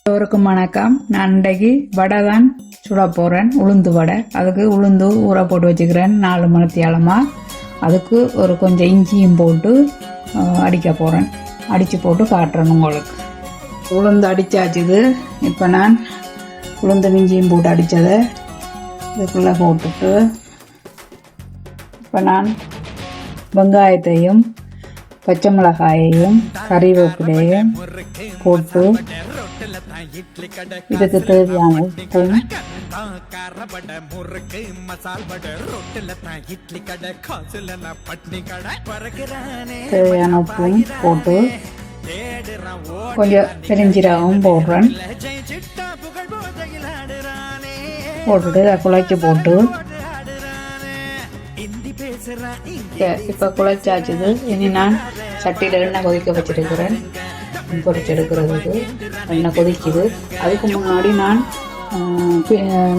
எல்லோருக்கும் வணக்கம். நான் இன்றைக்கு வடை தான் சுட போகிறேன். உளுந்து வடை. அதுக்கு உளுந்து ஊற போட்டு வச்சுக்கிறேன் 4 மணித்தியாலமாக. அதுக்கு ஒரு கொஞ்சம் இஞ்சியும் போட்டு அடிக்க போகிறேன். அடித்து போட்டு காட்டுறேன் உங்களுக்கு. உளுந்து அடித்தாச்சுது. இப்போ நான் உளுந்து இஞ்சியும் போட்டு அடித்ததை இதுக்குள்ளே போட்டுட்டு இப்போ நான் வெங்காயத்தையும் பச்சை மிளகாயையும் கறிவேப்பிலையும் போட்டு இதுக்கு தேவையான உப்பும் தேவையான உப்பும் போட்டு கொஞ்சம் பெருஞ்சீரகம் போடுறேன். போட்டுட்டு இதை குழைச்சி போட்டு இப்போ குழைச்சாச்சுது. இனி நான் சட்டியில் எண்ணெய் கொதிக்க வச்சிருக்கிறேன். பொரிச்செடுக்கிறதுக்கு எண்ணெய் கொதிக்குது. அதுக்கு முன்னாடி நான்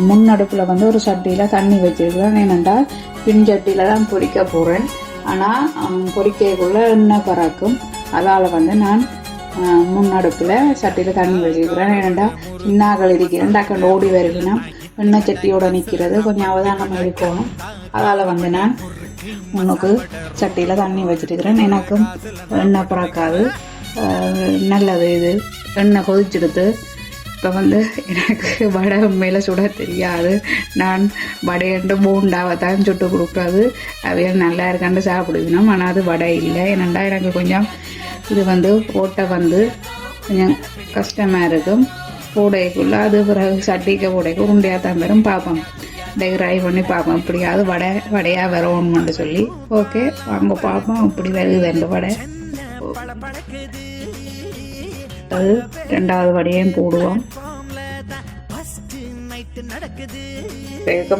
முன்னடுப்பில் வந்து ஒரு சட்டியில் தண்ணி வச்சிருக்கிறேன். ஏனென்றால் பின் சட்டியில் தான் பொரிக்க போகிறேன். ஆனால் பொரிக்கக்குள்ளே எண்ணெய் பறக்கும். அதால் வந்து நான் முன்னடுப்பில் சட்டியில் தண்ணி வச்சிருக்கிறேன். ஏனென்றால் சின்னாக்கள் இருக்கிறேன் டக்குன்னு ஓடி வருதுன்னா எண்ணெய் சட்டியோட நிற்கிறது கொஞ்சம் அவதானமாக இருக்கணும். அதால் வந்து நான் முன்னுக்கு சட்டியில் தண்ணி வச்சிருக்கிறேன். எனக்கும் எண்ணெய் பறக்காது, நல்லது. இது எண்ணெய் கொதிச்செடுத்து இப்போ வந்து எனக்கு வடை உண்மையில் சுட தெரியாது. நான் வடையண்டு பூண்டாவை தான் சுட்டு கொடுக்குறது. அவையில் நல்லா இருக்காண்டு சாப்பிடுவினோம். ஆனால் அது வடை இல்லை. ஏனெண்டா எனக்கு கொஞ்சம் இது வந்து ஓட்டை வந்து கொஞ்சம் கஷ்டமாக இருக்கும். பூடைக்குள்ளே அது பிறகு சட்டிக்கு பூடைக்கு உருண்டையாக தான் வரும். பார்ப்போம், ட்ரை பண்ணி பார்ப்போம் இப்படியாவது வடையாக வரணும்னு சொல்லி. ஓகே வாங்க பார்ப்போம் இப்படி வருது 2 வடை. அது 2வது வடையும் போடுவோம்.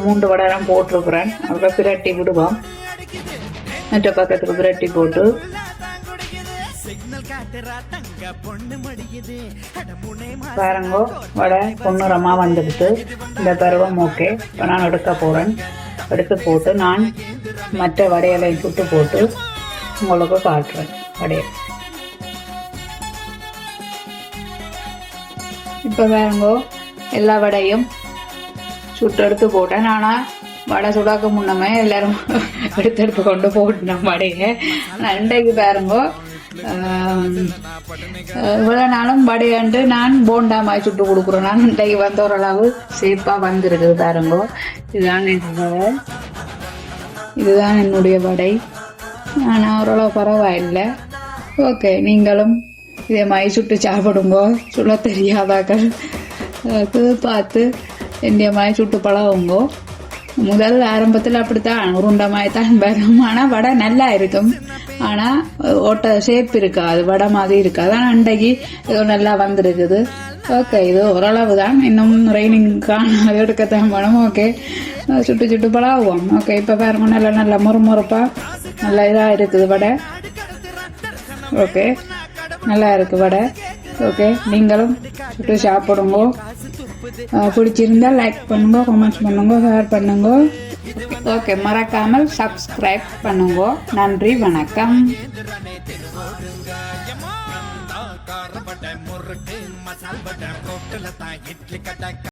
3 வடை தான் போட்டிருக்கிறேன். அப்புறம் பிரட்டி விடுவோம். மற்ற பக்கத்துக்கு பிரட்டி போட்டு பாருங்கோ வடை பொன்னிறமா வந்துடுது. இந்த பருவம் ஓகே. இப்போ நான் எடுக்க போகிறேன். எடுத்து போட்டு நான் மற்ற வடைகளை சுட்டு போட்டு உங்களுக்கு காட்டுறேன் வடையை. இப்போ பாருங்கோ எல்லா வடையும் சுட்டு எடுத்து போட்டேன். ஆனால் வடை சுடாக்க முன்னமே எல்லாரும் எடுத்து கொண்டு போட்டேன் வடையை. இன்றைக்கு பாருங்கோ இவ்வளோ நாளும் வடையாண்டு நான் போண்டா மாதிரி சுட்டு கொடுக்குறேன். நான் இன்றைக்கு வந்து ஓரளவு சேஃபாக வந்துருக்குது பாருங்கோ. இதுதான் என்னுடைய வடை. ஆனால் ஓரளவு பரவாயில்லை. ஓகே, நீங்களும் இதே மாதிரி சுட்டு சாப்பிடுங்கோ. சுட தெரியாதாக்கள் பார்த்து என்னைய மாதிரி சுட்டு பழகுங்கோ. முதல் ஆரம்பத்தில் அப்படித்தான் உருண்டை மாதிரி தான் வரும். ஆனால் வடை நல்லா இருக்கும். ஆனால் ஓட்ட ஷேப் இருக்காது, வடை மாதிரி இருக்காது. ஆனால் அன்றைக்கு ஏதோ நல்லா வந்துருக்குது. ஓகே, இது ஓரளவு தான். இன்னும் ட்ரைனிங்கான அது எடுக்கத்தான் வேணும். ஓகே, சுட்டு சுட்டு பழகுவோம். ஓகே, இப்போ பாருங்க நல்லா முறுமுறுப்பாக நல்லா இதாக இருக்குது வடை. ஓகே, நல்லா இருக்குது வடை. ஓகே, நீங்களும் சுட்டு சாப்பிடுங்க. பிடிச்சிருந்தா லைக் பண்ணுங்க, கமெண்ட்ஸ் பண்ணுங்க, ஷேர் பண்ணுங்க. ஓகே, மறக்காமல் சப்ஸ்கிரைப் பண்ணுங்க. நன்றி, வணக்கம்.